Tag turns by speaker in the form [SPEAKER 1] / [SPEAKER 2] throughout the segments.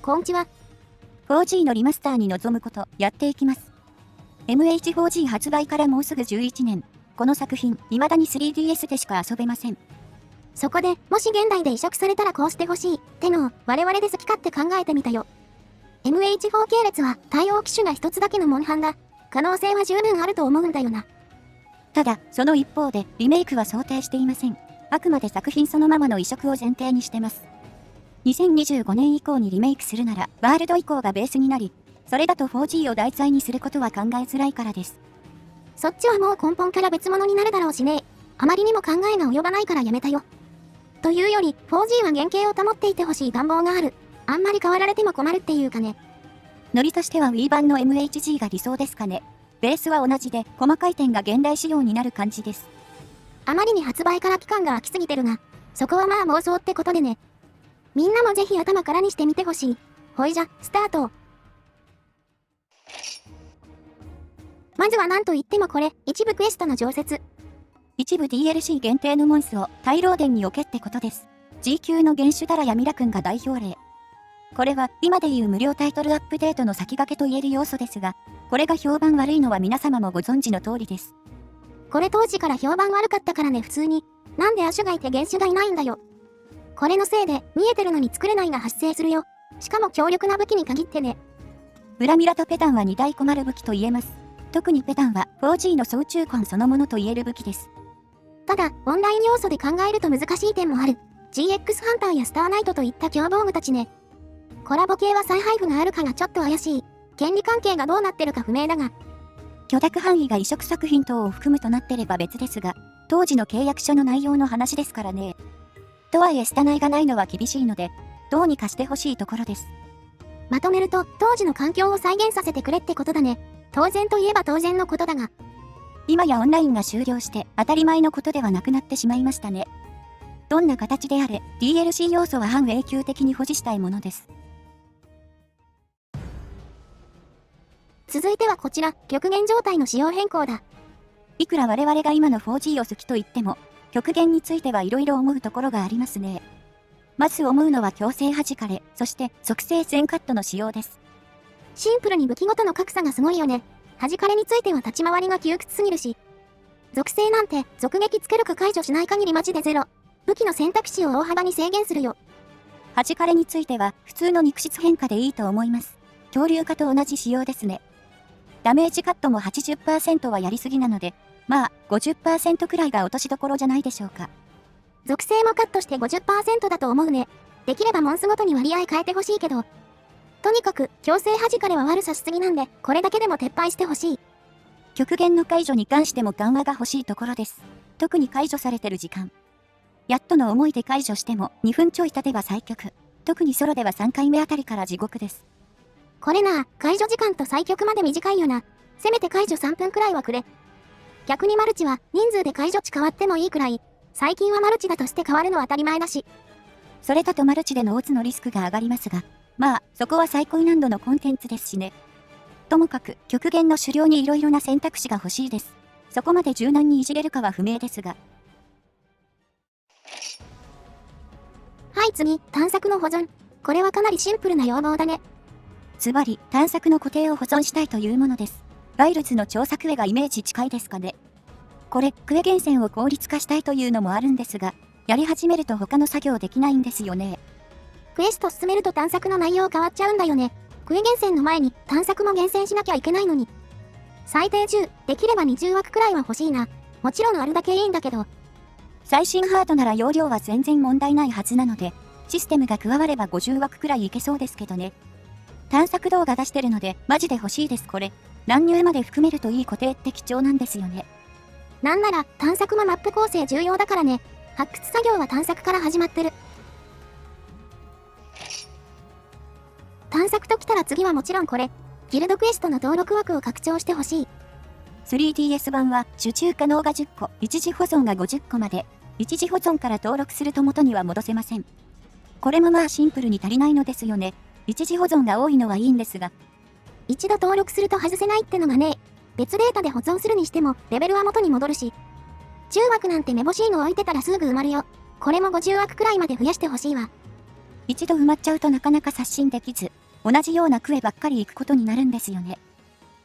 [SPEAKER 1] こんちは。
[SPEAKER 2] 4G のリマスターに臨むこと、やっていきます。MH4G 発売からもうすぐ11年。この作品、未だに 3DS でしか遊べません。
[SPEAKER 1] そこで、もし現代で移植されたらこうしてほしい、ってのを我々で好き勝手考えてみたよ。MH4 系列は対応機種が一つだけのモンハンだ。可能性は十分あると思うんだよな。
[SPEAKER 2] ただ、その一方で、リメイクは想定していません。あくまで作品そのままの移植を前提にしてます。2025年以降にリメイクするなら、ワールド以降がベースになり、それだと 4G を題材にすることは考えづらいからです。
[SPEAKER 1] そっちはもう根本から別物になるだろうしね。あまりにも考えが及ばないからやめたよ。というより、4G は原型を保っていてほしい願望がある。あんまり変わられても困るっていうかね。
[SPEAKER 2] ノリとしては Wii 版の MHG が理想ですかね。ベースは同じで、細かい点が現代仕様になる感じです。
[SPEAKER 1] あまりに発売から期間が空きすぎてるが、そこはまあ妄想ってことでね。みんなもぜひ頭からにしてみてほしい。ほいじゃ、スタート。まずは何と言ってもこれ、一部クエストの常設。
[SPEAKER 2] 一部 DLC 限定のモンスを大ローデンに置けってことです。G 級の原種だらやミラくんが代表例。これは今でいう無料タイトルアップデートの先駆けと言える要素ですが、これが評判悪いのは皆様もご存知の通りです。
[SPEAKER 1] これ当時から評判悪かったからね普通に。なんで亜種がいて原種がいないんだよ。これのせいで見えてるのに作れないが発生するよ。しかも強力な武器に限ってね。
[SPEAKER 2] ブラミラとペタンは2大困る武器と言えます。特にペタンは 4G の総中根そのものと言える武器です。
[SPEAKER 1] ただ、オンライン要素で考えると難しい点もある。GX ハンターやスターナイトといった強防具たちね。コラボ系は再配布があるかがちょっと怪しい。権利関係がどうなってるか不明だが。
[SPEAKER 2] 許諾範囲が移植作品等を含むとなってれば別ですが、当時の契約書の内容の話ですからね。とはいえスタナイがないのは厳しいので、どうにかしてほしいところです。
[SPEAKER 1] まとめると、当時の環境を再現させてくれってことだね。当然といえば当然のことだが。
[SPEAKER 2] 今やオンラインが終了して当たり前のことではなくなってしまいましたね。どんな形であれ、DLC 要素は半永久的に保持したいものです。
[SPEAKER 1] 続いてはこちら、極限状態の仕様変更だ。
[SPEAKER 2] いくら我々が今の 4G を好きと言っても、極限についてはいろいろ思うところがありますね。まず思うのは強制弾かれ、そして属性全カットの仕様です。
[SPEAKER 1] シンプルに武器ごとの格差がすごいよね。弾かれについては立ち回りが窮屈すぎるし。属性なんて、属撃つけるか解除しない限りマジでゼロ。武器の選択肢を大幅に制限するよ。
[SPEAKER 2] 弾かれについては、普通の肉質変化でいいと思います。恐竜化と同じ仕様ですね。ダメージカットも 80% はやりすぎなので、まあ、50% くらいが落としどころじゃないでしょうか。
[SPEAKER 1] 属性もカットして 50% だと思うね。できればモンスごとに割合変えてほしいけど。とにかく、強制弾かれは悪さしすぎなんで、これだけでも撤廃してほしい。
[SPEAKER 2] 極限の解除に関しても緩和が欲しいところです。特に解除されてる時間。やっとの思いで解除しても2分ちょい経てば最極。特にソロでは3回目あたりから地獄です。
[SPEAKER 1] これな、解除時間と最極まで短いよな。せめて解除3分くらいはくれ。逆にマルチは人数で解除値変わってもいいくらい、最近はマルチだとして変わるのは当たり前だし。
[SPEAKER 2] それだとマルチでのオツのリスクが上がりますが、まあ、そこは最高難度のコンテンツですしね。ともかく、極限の狩猟に色々な選択肢が欲しいです。そこまで柔軟にいじれるかは不明ですが。
[SPEAKER 1] はい次、探索の保存。これはかなりシンプルな要望だね。
[SPEAKER 2] ズバリ、探索の固定を保存したいというものです。ワイルズの調査クエがイメージ近いですかね。これ、クエ厳選を効率化したいというのもあるんですが、やり始めると他の作業できないんですよね。
[SPEAKER 1] クエスト進めると探索の内容変わっちゃうんだよね。クエ厳選の前に探索も厳選しなきゃいけないのに。最低10、できれば20枠くらいは欲しいな。もちろんあるだけいいんだけど。
[SPEAKER 2] 最新ハードなら容量は全然問題ないはずなので、システムが加われば50枠くらいいけそうですけどね。探索動画出してるので、マジで欲しいですこれ。乱入まで含めるといい固定って貴重なんですよね。
[SPEAKER 1] なんなら探索もマップ構成重要だからね。発掘作業は探索から始まってる。探索ときたら次はもちろんこれ。ギルドクエストの登録枠を拡張してほしい。
[SPEAKER 2] 3DS 版は受注可能が10個、一時保存が50個まで、一時保存から登録すると元には戻せません。これもまあシンプルに足りないのですよね。一時保存が多いのはいいんですが。
[SPEAKER 1] 一度登録すると外せないってのがね。別データで保存するにしても、レベルは元に戻るし。10枠なんてめぼしいの置いてたらすぐ埋まるよ。これも50枠くらいまで増やしてほしいわ。
[SPEAKER 2] 一度埋まっちゃうとなかなか刷新できず、同じようなクエばっかり行くことになるんですよね。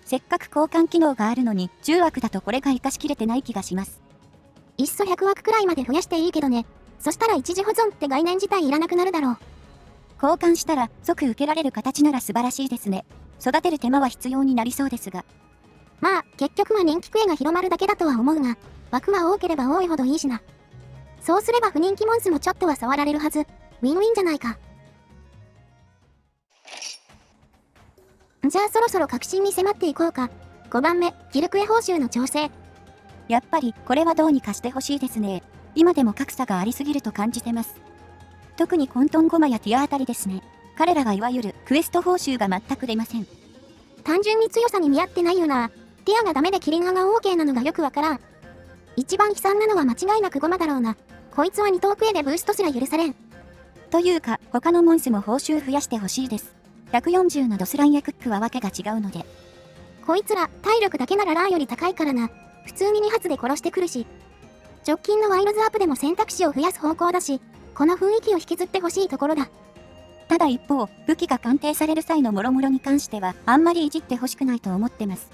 [SPEAKER 2] せっかく交換機能があるのに10枠だとこれが活かしきれてない気がします。
[SPEAKER 1] いっそ100枠くらいまで増やしていいけどね。そしたら一時保存って概念自体いらなくなるだろう。
[SPEAKER 2] 交換したら即受けられる形なら素晴らしいですね。育てる手間は必要になりそうですが。
[SPEAKER 1] まあ、結局は人気クエが広まるだけだとは思うが、枠は多ければ多いほどいいしな。そうすれば不人気モンスもちょっとは触られるはず。ウィンウィンじゃないか。じゃあそろそろ確信に迫っていこうか。5番目、ギルクエ報酬の調整。
[SPEAKER 2] やっぱりこれはどうにかしてほしいですね。今でも格差がありすぎると感じてます。特にコントンゴマやティアあたりですね。彼らはいわゆるクエスト報酬が全く出ません。
[SPEAKER 1] 単純に強さに見合ってないよな。ティアがダメでキリンアが OK なのがよくわからん。一番悲惨なのは間違いなくゴマだろうな。こいつは2等クエでブーストすら許されん。
[SPEAKER 2] というか、他のモンスも報酬増やしてほしいです。140のドスランやクックはわけが違うので。
[SPEAKER 1] こいつら、体力だけならラーより高いからな。普通に2発で殺してくるし。直近のワイルズアップでも選択肢を増やす方向だし、この雰囲気を引きずってほしいところだ。
[SPEAKER 2] ただ一方、武器が鑑定される際の諸々に関しては、あんまりいじってほしくないと思ってます。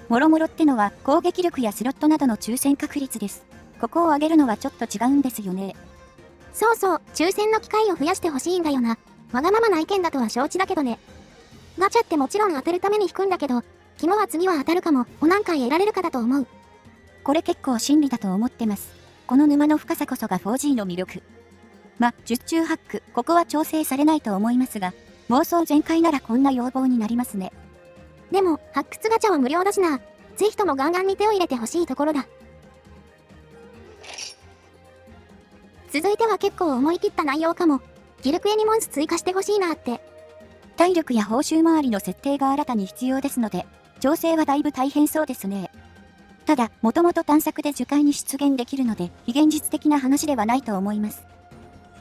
[SPEAKER 2] 諸々ってのは、攻撃力やスロットなどの抽選確率です。ここを上げるのはちょっと違うんですよね。
[SPEAKER 1] そうそう、抽選の機会を増やしてほしいんだよな。わがままな意見だとは承知だけどね。ガチャってもちろん当てるために引くんだけど、肝は次は当たるかも、を何回得られるかだと思う。
[SPEAKER 2] これ結構真理だと思ってます。この沼の深さこそが 4G の魅力。10中8区、ここは調整されないと思いますが、妄想全開ならこんな要望になりますね。
[SPEAKER 1] でも、発掘ガチャは無料だしな。ぜひともガンガンに手を入れてほしいところだ。続いては結構思い切った内容かも。ギルクエにモンス追加してほしいなって。
[SPEAKER 2] 体力や報酬周りの設定が新たに必要ですので、調整はだいぶ大変そうですね。ただ、もともと探索で樹海に出現できるので、非現実的な話ではないと思います。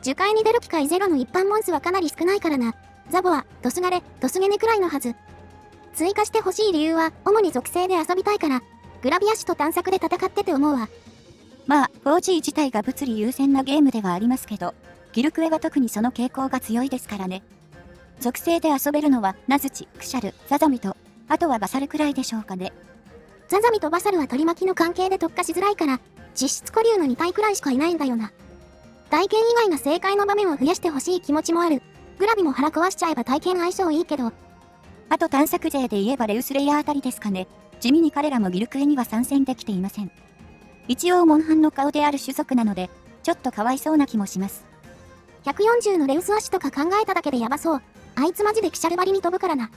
[SPEAKER 1] 樹海に出る機会ゼロの一般モンスはかなり少ないからな。ザボは、ドスガレ、ドスゲネくらいのはず。追加してほしい理由は、主に属性で遊びたいから、グラビア種と探索で戦ってて思うわ。
[SPEAKER 2] 4G 自体が物理優先なゲームではありますけど、ギルクエは特にその傾向が強いですからね。属性で遊べるのは、ナズチ、クシャル、ザザミと、あとはバサルくらいでしょうかね。
[SPEAKER 1] ザザミとバサルは取り巻きの関係で特化しづらいから、実質固竜の2体くらいしかいないんだよな。体験以外の正解の場面を増やしてほしい気持ちもある。グラビも腹壊しちゃえば体験相性いいけど。
[SPEAKER 2] あと探索勢で言えばレウスレイヤーあたりですかね。地味に彼らもギルクエには参戦できていません。一応モンハンの顔である種族なので、ちょっとかわいそうな気もします。
[SPEAKER 1] 140のレウスアシとか考えただけでやばそう。あいつマジでキシャルバリに飛ぶからな。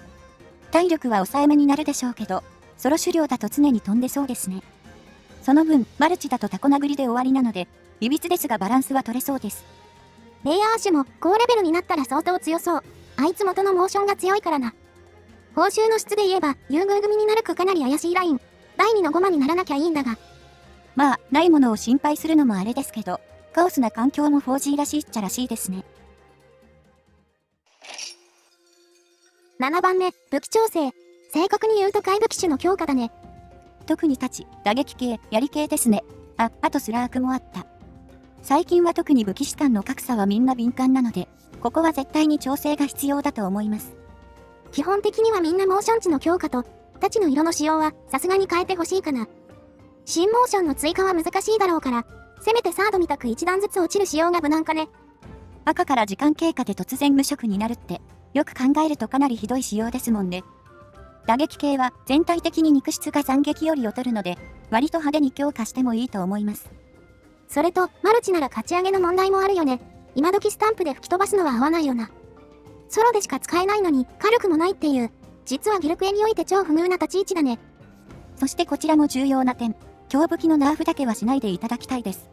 [SPEAKER 2] 体力は抑えめになるでしょうけど、ソロ狩猟だと常に飛んでそうですね。その分、マルチだとタコ殴りで終わりなので、いびつですがバランスは取れそうです。
[SPEAKER 1] レイヤーアッシュも高レベルになったら相当強そう。あいつ元のモーションが強いからな。報酬の質で言えば、優遇組になるかかなり怪しいライン。第2のゴマにならなきゃいいんだが。
[SPEAKER 2] ないものを心配するのもあれですけど、カオスな環境も 4G らしいっちゃらしいですね。
[SPEAKER 1] 7番目、武器調整。正確に言うと怪武器種の強化だね。
[SPEAKER 2] 特に太刀、打撃系、槍系ですね。あとスラークもあった。最近は特に武器士間の格差はみんな敏感なので、ここは絶対に調整が必要だと思います。
[SPEAKER 1] 基本的にはみんなモーション値の強化と、太刀の色の仕様はさすがに変えてほしいかな。新モーションの追加は難しいだろうから、せめてサードみたく一段ずつ落ちる仕様が無難かね。
[SPEAKER 2] 赤から時間経過で突然無色になるって、よく考えるとかなりひどい仕様ですもんね。打撃系は全体的に肉質が斬撃より劣るので、割と派手に強化してもいいと思います。
[SPEAKER 1] それと、マルチなら勝ち上げの問題もあるよね。今時スタンプで吹き飛ばすのは合わないよな。ソロでしか使えないのに火力もないっていう、実はギルクエにおいて超不遇な立ち位置だね。
[SPEAKER 2] そしてこちらも重要な点、強武器のナーフだけはしないでいただきたいです。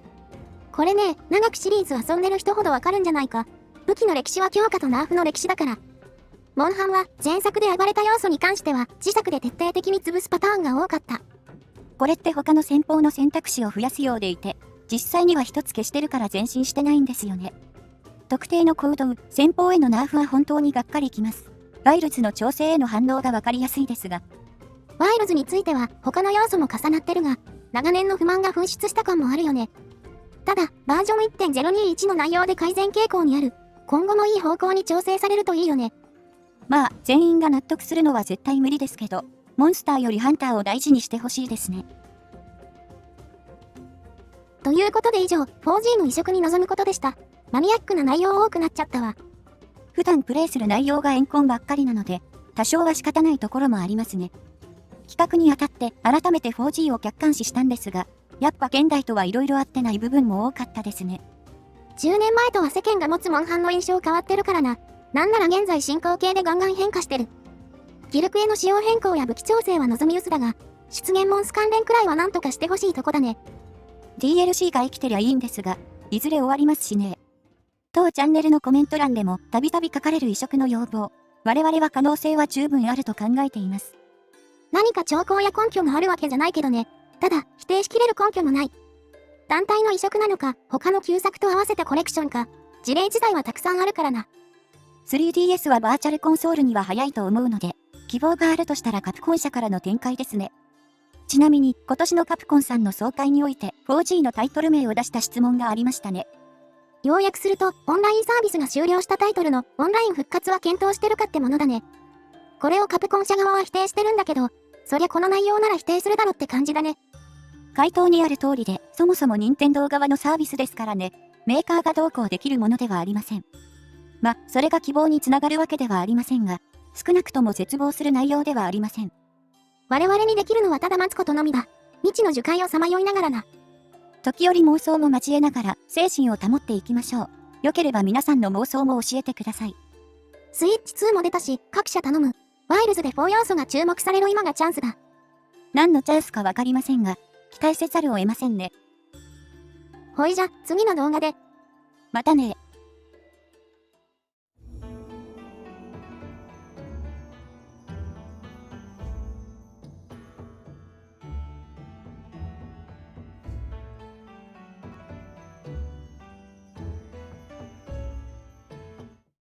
[SPEAKER 1] これね、長くシリーズ遊んでる人ほどわかるんじゃないか。武器の歴史は強化とナーフの歴史だから。モンハンは前作で暴れた要素に関しては自作で徹底的に潰すパターンが多かった。
[SPEAKER 2] これって他の戦法の選択肢を増やすようでいて、実際には一つ消してるから前進してないんですよね。特定の行動、戦法へのナーフは本当にがっかりきます。ワイルズの調整への反応がわかりやすいですが。
[SPEAKER 1] ワイルズについては他の要素も重なってるが、長年の不満が噴出した感もあるよね。ただ、バージョン 1.021 の内容で改善傾向にある。今後もいい方向に調整されるといいよね。
[SPEAKER 2] まあ、全員が納得するのは絶対無理ですけど、モンスターよりハンターを大事にしてほしいですね。
[SPEAKER 1] ということで以上、4G の移植に臨むことでした。マニアックな内容多くなっちゃったわ。
[SPEAKER 2] 普段プレイする内容がエンコンばっかりなので、多少は仕方ないところもありますね。企画にあたって改めて 4G を客観視したんですが、やっぱ現代とは色々あってない部分も多かったですね。
[SPEAKER 1] 10年前とは世間が持つモンハンの印象変わってるからな。なんなら現在進行形でガンガン変化してる。ギルクへの仕様変更や武器調整は望み薄だが、出現モンス関連くらいはなんとかしてほしいとこだね。
[SPEAKER 2] DLC が生きてりゃいいんですが、いずれ終わりますしね。当チャンネルのコメント欄でもたびたび書かれる移植の要望。我々は可能性は十分あると考えています。
[SPEAKER 1] 何か兆候や根拠があるわけじゃないけどね。ただ、否定しきれる根拠もない。団体の移植なのか、他の旧作と合わせたコレクションか、事例自体はたくさんあるからな。
[SPEAKER 2] 3DS はバーチャルコンソールには早いと思うので、希望があるとしたらカプコン社からの展開ですね。ちなみに、今年のカプコンさんの総会において 4G のタイトル名を出した質問がありましたね。
[SPEAKER 1] 要約すると、オンラインサービスが終了したタイトルのオンライン復活は検討してるかってものだね。これをカプコン社側は否定してるんだけど、そりゃこの内容なら否定するだろって感じだね。
[SPEAKER 2] 回答にある通りで、そもそも任天堂側のサービスですからね、メーカーがどうこうできるものではありません。ま、それが希望につながるわけではありませんが、少なくとも絶望する内容ではありません。
[SPEAKER 1] 我々にできるのはただ待つことのみだ。未知の樹海をさまよいながらな。
[SPEAKER 2] 時折妄想も交えながら精神を保っていきましょう。よければ皆さんの妄想も教えてください。
[SPEAKER 1] スイッチ2も出たし、各社頼む。ワイルズで4要素が注目される今がチャンスだ。
[SPEAKER 2] 何のチャンスかわかりませんが、期待せざるを得ませんね。
[SPEAKER 1] ほいじゃ、次の動画で。
[SPEAKER 2] またね。